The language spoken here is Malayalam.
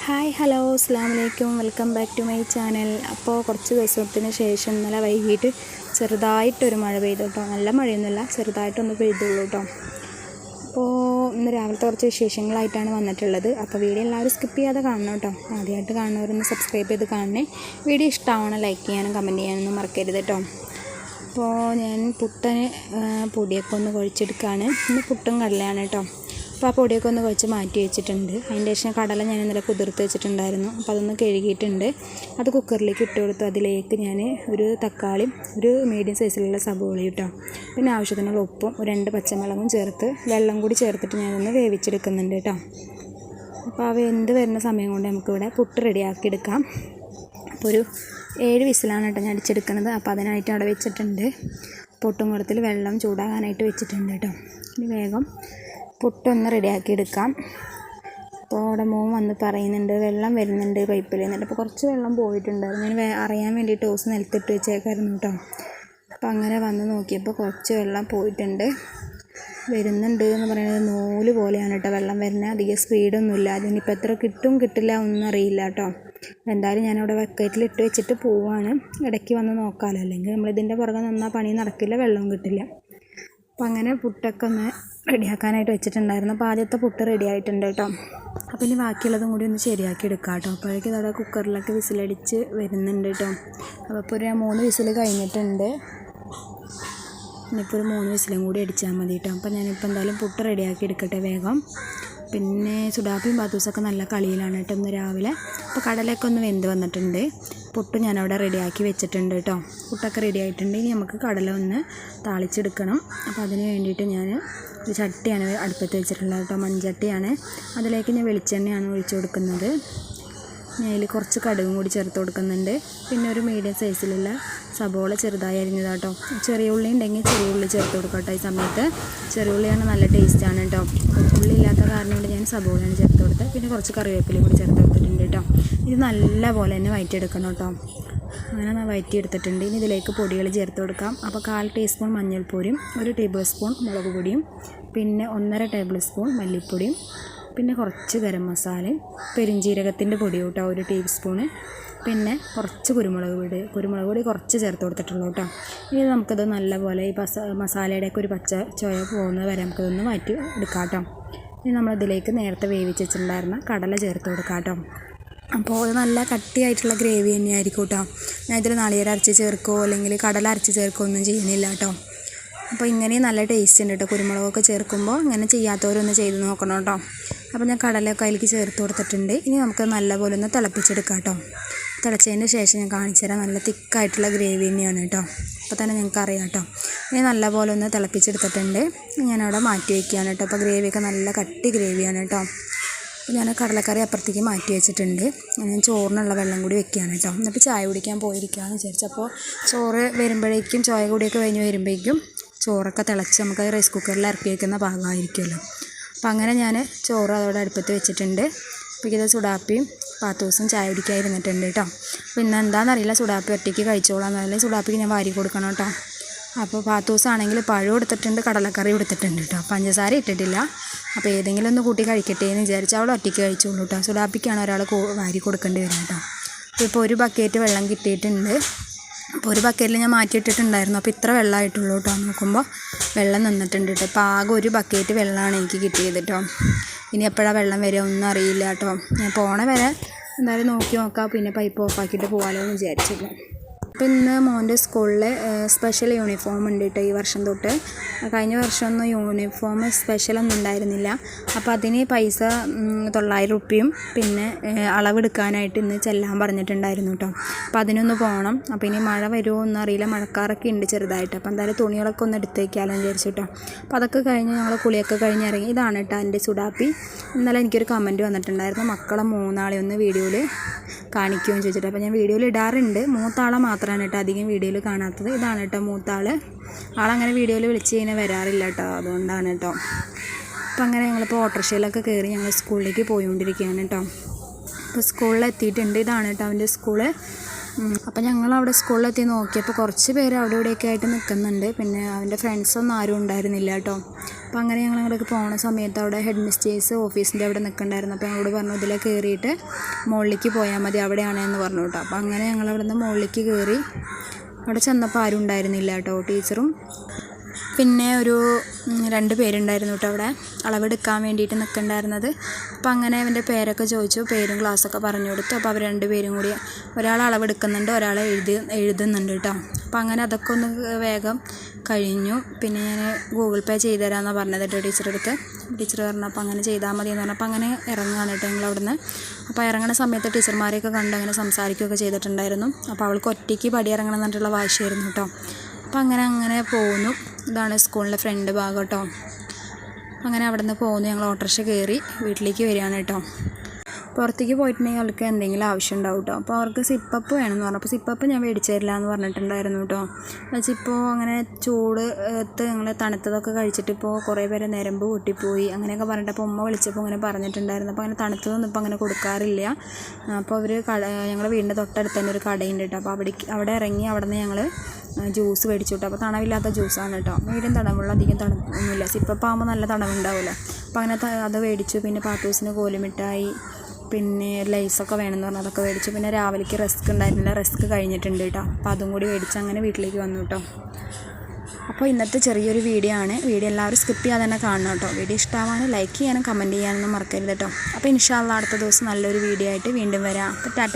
ഹായ് ഹലോ അസ്സലാമു അലൈക്കും welcome back to my channel. അപ്പോൾ കുറച്ച് ദിവസത്തിന് ശേഷം ഇന്നലെ വൈകിട്ട് ചെറുതായിട്ടൊരു മഴ പെയ്തു കേട്ടോ. നല്ല മഴയൊന്നുമില്ല, ചെറുതായിട്ടൊന്ന് പെയ്തുള്ളൂ കേട്ടോ. അപ്പോൾ ഇന്ന് രാവിലത്തെ കുറച്ച് വിശേഷങ്ങളായിട്ടാണ് വന്നിട്ടുള്ളത്. അപ്പോൾ വീഡിയോ എല്ലാവരും സ്കിപ്പ് ചെയ്യാതെ കാണണം കേട്ടോ. ആദ്യമായിട്ട് കാണുന്നവരൊന്ന് സബ്സ്ക്രൈബ് ചെയ്ത് കാണണേ. വീഡിയോ ഇഷ്ടമാവണം, ലൈക്ക് ചെയ്യാനും കമൻറ്റ് ചെയ്യാനൊന്നും മറക്കരുത് കേട്ടോ. അപ്പോൾ ഞാൻ പുട്ടിന് പൊടിയൊക്കെ ഒന്ന് കുഴച്ചെടുക്കുകയാണ്. ഇന്ന് പുട്ടും കടലയാണ് കേട്ടോ. അപ്പോൾ ആ പൊടിയൊക്കെ ഒന്ന് കുഴച്ച് മാറ്റി വെച്ചിട്ടുണ്ട്. അതിൻ്റെ ശേഷം കടല ഞാൻ ഇന്നലെ കുതിർത്ത് വെച്ചിട്ടുണ്ടായിരുന്നു. അപ്പോൾ അതൊന്ന് കഴുകിയിട്ടുണ്ട്. അത് കുക്കറിലേക്ക് ഇട്ട് കൊടുത്തു. അതിലേക്ക് ഞാൻ ഒരു തക്കാളിയും ഒരു മീഡിയം സൈസിലുള്ള സബോളയും ഇട്ടോ, പിന്നെ ആവശ്യത്തിനുള്ള ഉപ്പും 2 പച്ചമുളകും ചേർത്ത് വെള്ളം കൂടി ചേർത്തിട്ട് ഞാനൊന്ന് വേവിച്ചെടുക്കുന്നുണ്ട് കേട്ടോ. അപ്പോൾ ആ വെന്ത് വരുന്ന സമയം കൊണ്ട് നമുക്കിവിടെ പുട്ട് റെഡിയാക്കി എടുക്കാം. അപ്പോൾ ഒരു 7 വിസിലാണ് കേട്ടോ ഞാൻ അടിച്ചെടുക്കുന്നത്. അപ്പോൾ അതിനായിട്ട് അവിടെ വെച്ചിട്ടുണ്ട്. പൊട്ടും കുടത്തിൽ വെള്ളം ചൂടാകാനായിട്ട് വെച്ചിട്ടുണ്ട് കേട്ടോ. ഇനി വേഗം പുട്ടൊന്ന് റെഡിയാക്കി എടുക്കാം. അപ്പോൾ അവിടെ മോൻ വന്ന് പറയുന്നുണ്ട് വെള്ളം വരുന്നുണ്ട് പൈപ്പിൽ എന്നിട്ട്. അപ്പോൾ കുറച്ച് വെള്ളം പോയിട്ടുണ്ടായിരുന്നു. ഞാൻ അറിയാൻ വേണ്ടിയിട്ട് ഓസ് നിലത്തിട്ട് വെച്ചേക്കായിരുന്നു കേട്ടോ. അപ്പോൾ അങ്ങനെ വന്ന് നോക്കിയപ്പോൾ കുറച്ച് വെള്ളം പോയിട്ടുണ്ട്. വരുന്നുണ്ട് എന്ന് പറയുന്നത് നൂല് പോലെയാണ് കേട്ടോ വെള്ളം വരുന്നത്. അധികം സ്പീഡൊന്നുമില്ല. അതിനിപ്പോൾ എത്ര കിട്ടും കിട്ടില്ല ഒന്നും അറിയില്ല കേട്ടോ. എന്തായാലും ഞാനവിടെ ബക്കറ്റിലിട്ട് വെച്ചിട്ട് പോവാണ്. ഇടയ്ക്ക് വന്ന് നോക്കാമല്ലോ, അല്ലെങ്കിൽ നമ്മളിതിൻ്റെ പുറകെ നിന്നാൽ പണി നടക്കില്ല, വെള്ളവും കിട്ടില്ല. അപ്പോൾ അങ്ങനെ പുട്ടൊക്കെ ഒന്ന് റെഡിയാക്കാനായിട്ട് വെച്ചിട്ടുണ്ടായിരുന്നു. അപ്പോൾ ആദ്യത്തെ പുട്ട് റെഡി ആയിട്ടുണ്ട് കേട്ടോ. അപ്പോൾ ഇനി ബാക്കിയുള്ളതും കൂടി ഒന്ന് ശരിയാക്കി എടുക്കാം കേട്ടോ. അപ്പോഴേക്കും അവിടെ കുക്കറിലൊക്കെ വിസിലടിച്ച് വരുന്നുണ്ട് കേട്ടോ. അപ്പോൾ ഇപ്പോൾ ഒരു 3 വിസിൽ കഴിഞ്ഞിട്ടുണ്ട്. ഇനിയിപ്പോൾ ഒരു 3 വിസിലും കൂടി അടിച്ചാൽ മതി കേട്ടോ. അപ്പോൾ ഞാനിപ്പോൾ എന്തായാലും പുട്ട് റെഡിയാക്കി എടുക്കട്ടെ വേഗം. പിന്നെ സുഡാപ്പിയും ബാത്തൂസൊക്കെ നല്ല കളിയിലാണ് കേട്ടോ ഇന്ന് രാവിലെ. അപ്പോൾ കടലൊക്കെ ഒന്ന് വെന്ത് വന്നിട്ടുണ്ട്. പുട്ട് ഞാനവിടെ റെഡിയാക്കി വെച്ചിട്ടുണ്ട് കേട്ടോ. പുട്ടൊക്കെ റെഡി ആയിട്ടുണ്ട്. ഇനി നമുക്ക് കടല ഒന്ന് താളിച്ചെടുക്കണം. അപ്പോൾ അതിന് വേണ്ടിയിട്ട് ഞാൻ ഒരു ചട്ടിയാണ് അടുപ്പത്ത് വെച്ചിട്ടുള്ളത് കേട്ടോ. മൺചട്ടിയാണ്. അതിലേക്ക് ഞാൻ വെളിച്ചെണ്ണയാണ് ഒഴിച്ചു കൊടുക്കുന്നത്. ഞാൻ അതിൽ കുറച്ച് കടുകും കൂടി ചേർത്ത് കൊടുക്കുന്നുണ്ട്. പിന്നെ ഒരു മീഡിയം സൈസിലുള്ള സബോള ചെറുതായി അരിഞ്ഞതാട്ടോ. ചെറിയ ഉള്ളി ഉണ്ടെങ്കിൽ ചെറിയ ഉള്ളി ചേർത്ത് കൊടുക്കാം കേട്ടോ. ഈ സമയത്ത് ചെറിയ ഉള്ളിയാണ് നല്ല ടേസ്റ്റാണ് കേട്ടോ. ഉള്ളി ഇല്ലാത്ത കാരണം കൊണ്ട് ഞാൻ സബോളയാണ് ചേർത്ത് കൊടുത്തത്. പിന്നെ കുറച്ച് കറിവേപ്പിലയും കൂടി ചേർത്ത് കൊടുത്തിട്ടുണ്ട് കേട്ടോ. ഇത് നല്ല പോലെ തന്നെ വഴറ്റിയെടുക്കണം കേട്ടോ. അങ്ങനെ ഞാൻ വഴറ്റിയെടുത്തിട്ടുണ്ട്. ഇനി ഇതിലേക്ക് പൊടികൾ ചേർത്ത് കൊടുക്കാം. അപ്പോൾ 1/4 ടീസ്പൂൺ മഞ്ഞൾപ്പൊടിയും 1 ടേബിൾ സ്പൂൺ മുളക് പൊടിയും പിന്നെ 1.5 ടേബിൾ സ്പൂൺ മല്ലിപ്പൊടിയും പിന്നെ കുറച്ച് ഗരം മസാലയും പെരുംജീരകത്തിൻ്റെ പൊടിയും കേട്ടോ 1 ടീസ്പൂണ്. പിന്നെ കുറച്ച് കുരുമുളക് പൊടി കുറച്ച് ചേർത്ത് കൊടുത്തിട്ടുള്ളൂ കേട്ടോ. ഇനി നമുക്കത് നല്ലപോലെ ഈ മസാലയുടെയൊക്കെ ഒരു പച്ച ചുവ പോകുന്നത് വരെ നമുക്കതൊന്ന് മാറ്റി എടുക്കാം കേട്ടോ. ഇനി നമ്മളതിലേക്ക് നേരത്തെ വേവിച്ച് വെച്ചിട്ടുണ്ടായിരുന്ന കടല ചേർത്ത് കൊടുക്കാം കേട്ടോ. അപ്പോൾ അത് നല്ല കട്ടിയായിട്ടുള്ള ഗ്രേവി തന്നെയായിരിക്കും കേട്ടോ. ഞാൻ ഇതിൽ നാളികേരം അരച്ച് ചേർക്കുകയോ അല്ലെങ്കിൽ കടല അരച്ച് ചേർക്കുകയോ ഒന്നും ചെയ്യുന്നില്ല കേട്ടോ. അപ്പോൾ ഇങ്ങനെ നല്ല ടേസ്റ്റ് ഉണ്ട് കേട്ടോ. കുരുമുളകൊക്കെ ചേർക്കുമ്പോൾ ഇങ്ങനെ ചെയ്യാത്തവരൊന്ന് ചെയ്ത് നോക്കണം കേട്ടോ. അപ്പോൾ ഞാൻ കടലൊക്കെ അതിലേക്ക് ചേർത്ത് കൊടുത്തിട്ടുണ്ട്. ഇനി നമുക്ക് നല്ലപോലെ ഒന്ന് തിളപ്പിച്ചെടുക്കാം കേട്ടോ. തിളച്ചതിന് ശേഷം ഞാൻ കാണിച്ചു തരാം. നല്ല തിക്കായിട്ടുള്ള ഗ്രേവി തന്നെയാണ് കേട്ടോ. അപ്പോൾ തന്നെ ഞങ്ങൾക്ക് അറിയാം കേട്ടോ. ഇനി നല്ലപോലെ ഒന്ന് തിളപ്പിച്ചെടുത്തിട്ടുണ്ട്. ഞാനവിടെ മാറ്റി വയ്ക്കുകയാണ് കേട്ടോ. അപ്പോൾ ഗ്രേവിയൊക്കെ നല്ല കട്ടി ഗ്രേവിയാണ് കേട്ടോ. ഞാൻ കടലക്കറി അപ്പുറത്തേക്ക് മാറ്റി വെച്ചിട്ടുണ്ട്. ഞാൻ ചോറിനുള്ള വെള്ളം കൂടി വെക്കുകയാണ് കേട്ടോ. എന്നിട്ട് ചായ കുടിക്കാൻ പോയിരിക്കുകയെന്ന് വിചാരിച്ചപ്പോൾ ചോറ് വരുമ്പോഴേക്കും ചായ കൂടിയൊക്കെ കഴിഞ്ഞ് വരുമ്പോഴേക്കും ചോറൊക്കെ തിളച്ച് നമുക്ക് റൈസ് കുക്കറിൽ ഇറക്കി വയ്ക്കുന്ന പാകമായിരിക്കുമല്ലോ. അപ്പോൾ അങ്ങനെ ഞാൻ ചോറ് അതോടെ അടുപ്പത്ത് വെച്ചിട്ടുണ്ട്. അപ്പോൾ ഇത് സുഡാപ്പിയും പാത്തൂസും ചായ കുടിക്കാതിരുന്നിട്ടുണ്ട് കേട്ടോ. അപ്പോൾ ഇന്ന് എന്താണെന്നറിയില്ല, സുഡാപ്പി ഒറ്റയ്ക്ക് കഴിച്ചോളാമെന്നറിയില്ല. സുഡാപ്പിക്ക് ഞാൻ വാരി കൊടുക്കണം കേട്ടോ. അപ്പോൾ പാത്തൂസാണെങ്കിൽ പഴം എടുത്തിട്ടുണ്ട്, കടലക്കറി എടുത്തിട്ടുണ്ട് കേട്ടോ. പഞ്ചസാര ഇട്ടിട്ടില്ല. അപ്പോൾ ഏതെങ്കിലും ഒന്ന് കൂട്ടി കഴിക്കട്ടെ എന്ന് വിചാരിച്ച് അവൾ ഒറ്റയ്ക്ക് കഴിച്ചോളൂ കേട്ടോ. സുഡാപ്പിക്കാണ് ഒരാൾ വാരി കൊടുക്കേണ്ടി വരും കേട്ടോ. ഇപ്പോൾ ഒരു ബക്കറ്റ് വെള്ളം കിട്ടിയിട്ടുണ്ട്. അപ്പോൾ ഒരു ബക്കറ്റിൽ ഞാൻ മാറ്റിയിട്ടിട്ടുണ്ടായിരുന്നു. അപ്പോൾ ഇത്ര വെള്ളമായിട്ടുള്ളൂ കേട്ടോ. നോക്കുമ്പോൾ വെള്ളം നിന്നിട്ടുണ്ട് കേട്ടോ. ഇപ്പോൾ ആകെ ഒരു ബക്കറ്റ് വെള്ളമാണ് എനിക്ക് കിട്ടിയത് കേട്ടോ. ഇനി എപ്പോഴാണ് വെള്ളം വരിക ഒന്നും അറിയില്ല കേട്ടോ. ഞാൻ പോണ വരെ എന്തായാലും നോക്കി നോക്കാം. പിന്നെ പൈപ്പ് ഓഫാക്കിയിട്ട് പോകാമല്ലോ എന്ന് വിചാരിച്ചില്ല. അപ്പോൾ ഇന്ന് മോൻ്റെ സ്കൂളിൽ സ്പെഷ്യൽ യൂണിഫോം ഉണ്ട് കേട്ടോ ഈ വർഷം തൊട്ട്. കഴിഞ്ഞ വർഷമൊന്നും യൂണിഫോം സ്പെഷ്യലൊന്നും ഉണ്ടായിരുന്നില്ല. അപ്പോൾ അതിന് പൈസ 900 രൂപയും പിന്നെ അളവെടുക്കാനായിട്ട് ഇന്ന് ചെല്ലാൻ പറഞ്ഞിട്ടുണ്ടായിരുന്നു കേട്ടോ. അപ്പോൾ അതിനൊന്ന് പോകണം. അപ്പോൾ ഇനി മഴ വരുമോ ഒന്നും അറിയില്ല. മഴക്കാറൊക്കെ ഉണ്ട് ചെറുതായിട്ട്. അപ്പോൾ എന്തായാലും തുണികളൊക്കെ ഒന്ന് എടുത്ത് വയ്ക്കാമല്ലോ വിചാരിച്ചു കേട്ടോ. അപ്പോൾ അതൊക്കെ കഴിഞ്ഞ് ഞങ്ങൾ കുളിയൊക്കെ കഴിഞ്ഞ് ഇറങ്ങി. ഇതാണ് കേട്ടോ എൻ്റെ സുഡാപ്പി. ഇന്നലെ എനിക്കൊരു കമൻറ്റ് വന്നിട്ടുണ്ടായിരുന്നു, മക്കളെ 3 ആളെ ഒന്ന് വീഡിയോയിൽ കാണിക്കുമെന്ന് ചോദിച്ചിട്ട്. അപ്പോൾ ഞാൻ വീഡിയോയിൽ ഇടാറുണ്ട്. മൂത്താളെ മാത്രമാണ് കേട്ടോ അധികം വീഡിയോയിൽ കാണാത്തത്. ഇതാണ് കേട്ടോ മൂത്താൾ. ആളങ്ങനെ വീഡിയോയിൽ വിളിച്ച് കഴിഞ്ഞാൽ വരാറില്ല കേട്ടോ. അതുകൊണ്ടാണ് കേട്ടോ. അപ്പോൾ അങ്ങനെ ഞങ്ങളിപ്പോൾ ഓട്ടോറിക്ഷയിലൊക്കെ കയറി ഞങ്ങൾ സ്കൂളിലേക്ക് പോയിക്കൊണ്ടിരിക്കുകയാണ് കേട്ടോ. അപ്പോൾ സ്കൂളിൽ എത്തിയിട്ടുണ്ട്. ഇതാണ് കേട്ടോ അവൻ്റെ സ്കൂള്. അപ്പോൾ ഞങ്ങളവിടെ സ്കൂളിലെത്തി നോക്കിയപ്പോൾ കുറച്ച് പേര് അവിടെ ഇവിടെയൊക്കെ ആയിട്ട് നിൽക്കുന്നുണ്ട്. പിന്നെ അവൻ്റെ ഫ്രണ്ട്സൊന്നും ആരും ഉണ്ടായിരുന്നില്ല കേട്ടോ. അപ്പോൾ അങ്ങനെ ഞങ്ങൾ അങ്ങോട്ടേക്ക് പോകുന്ന സമയത്ത് അവിടെ ഹെഡ് മിസ്റ്റേഴ്സ് ഓഫീസിൻ്റെ അവിടെ നിൽക്കണ്ടായിരുന്നു. അപ്പോൾ ഞങ്ങളോട് പറഞ്ഞു ഇതിലെ കയറിയിട്ട് മുകളിലേക്ക് പോയാൽ മതി, അവിടെയാണ് എന്ന് പറഞ്ഞു കേട്ടോ. അപ്പോൾ അങ്ങനെ ഞങ്ങൾ അവിടെ നിന്ന് മുകളിലേക്ക് കയറി. അവിടെ ചെന്നപ്പോൾ ആരും ഉണ്ടായിരുന്നില്ല കേട്ടോ. ടീച്ചറും പിന്നെ ഒരു 2 പേരുണ്ടായിരുന്നു കേട്ടോ അവിടെ അളവെടുക്കാൻ വേണ്ടിയിട്ട് നിൽക്കണ്ടായിരുന്നത്. അപ്പോൾ അങ്ങനെ അവൻ്റെ പേരൊക്കെ ചോദിച്ചു, പേരും ക്ലാസ്സൊക്കെ പറഞ്ഞു കൊടുത്തു. അപ്പോൾ അവർ 2 പേരും കൂടി, ഒരാൾ അളവെടുക്കുന്നുണ്ട്, ഒരാൾ എഴുതുന്നുണ്ട് കേട്ടോ. അപ്പോൾ അങ്ങനെ അതൊക്കെ ഒന്ന് വേഗം കഴിഞ്ഞു. പിന്നെ ഞാൻ ഗൂഗിൾ പേ ചെയ്തു തരാമെന്നാണ് പറഞ്ഞത് കേട്ടോ ടീച്ചറുടെ അടുത്ത്. ടീച്ചർ പറഞ്ഞപ്പോൾ അങ്ങനെ ചെയ്താൽ മതി എന്ന് പറഞ്ഞപ്പോൾ അങ്ങനെ ഇറങ്ങുകയാണ് കേട്ടോ ഞങ്ങൾ അവിടെ നിന്ന്. അപ്പോൾ ഇറങ്ങുന്ന സമയത്ത് ടീച്ചർമാരെയൊക്കെ കണ്ട് അങ്ങനെ സംസാരിക്കുകയൊക്കെ ചെയ്തിട്ടുണ്ടായിരുന്നു. അപ്പോൾ അവൾക്ക് ഒറ്റയ്ക്ക് പടി ഇറങ്ങണം എന്നിട്ടുള്ള വാശിയായിരുന്നു കേട്ടോ. അപ്പോൾ അങ്ങനെ പോകുന്നു. ഇതാണ് സ്കൂളിൻ്റെ ഫ്രണ്ട് ഭാഗം കേട്ടോ. അങ്ങനെ അവിടെ നിന്ന് പോകുന്നു. ഞങ്ങൾ ഓട്ടോറിക്ഷ കയറി വീട്ടിലേക്ക് വരികയാണ് കേട്ടോ. പുറത്തേക്ക് പോയിട്ടുണ്ടെങ്കിൽ അവൾക്ക് എന്തെങ്കിലും ആവശ്യം ഉണ്ടാവും കേട്ടോ. അപ്പോൾ അവർക്ക് സിപ്പപ്പ് വേണമെന്ന് പറഞ്ഞു. അപ്പോൾ സിപ്പപ്പ് ഞാൻ മേടിച്ചു തരില്ല എന്ന് പറഞ്ഞിട്ടുണ്ടായിരുന്നു കേട്ടോ. എന്നുവെച്ചിപ്പോൾ അങ്ങനെ ഞങ്ങൾ തണുത്തതൊക്കെ കഴിച്ചിട്ട് ഇപ്പോൾ കുറേ പേരെ ഞരമ്പ് പൊട്ടിപ്പോയി അങ്ങനെയൊക്കെ പറഞ്ഞിട്ട് അപ്പോൾ ഉമ്മ വിളിച്ചപ്പോൾ അങ്ങനെ പറഞ്ഞിട്ടുണ്ടായിരുന്നു. അപ്പോൾ അങ്ങനെ തണുത്തതൊന്നും ഇപ്പോൾ അങ്ങനെ കൊടുക്കാറില്ല. അപ്പോൾ അവർ ഞങ്ങളുടെ വീടിൻ്റെ തൊട്ടടുത്ത് തന്നെ ഒരു കടയുണ്ട് കേട്ടോ. അപ്പോൾ അവിടെ ഇറങ്ങി അവിടെ നിന്ന് ഞങ്ങൾ ജ്യൂസ് മേടിച്ചു കേട്ടോ. അപ്പോൾ തണവില്ലാത്ത ജ്യൂസാണ് കേട്ടോ. മീഡിയം തണവുള്ള, അധികം തണുപ്പൊന്നുമില്ല. സിപ്പപ്പാകുമ്പോൾ നല്ല തണവുണ്ടാവില്ല. അപ്പോൾ അങ്ങനെ അത് മേടിച്ചു. പിന്നെ പാത്തൂസിന് കോലുമിഠായി, പിന്നെ ലൈസൊക്കെ വേണമെന്ന് പറഞ്ഞാൽ അതൊക്കെ മേടിച്ചു. പിന്നെ രാവിലേക്ക് റസ്ക് ഉണ്ടായിരുന്നില്ല, റസ്ക് കഴിഞ്ഞിട്ടുണ്ട് കേട്ടോ. അപ്പോൾ അതും കൂടി മേടിച്ച് അങ്ങനെ വീട്ടിലേക്ക് വന്നു കേട്ടോ. അപ്പോൾ ഇന്നത്തെ ചെറിയൊരു വീഡിയോ ആണ്. വീഡിയോ എല്ലാവരും സ്കിപ്പ് ചെയ്യാതെ തന്നെ കാണണം കേട്ടോ. വീഡിയോ ഇഷ്ടമാവാൻ ലൈക്ക് ചെയ്യാനും കമൻറ്റ് ചെയ്യാനൊന്നും മറക്കരുത് കേട്ടോ. അപ്പോൾ ഇൻഷാ അല്ലാഹ് അടുത്ത ദിവസം നല്ലൊരു വീഡിയോ ആയിട്ട് വീണ്ടും വരാം. അപ്പോൾ ടാറ്റ.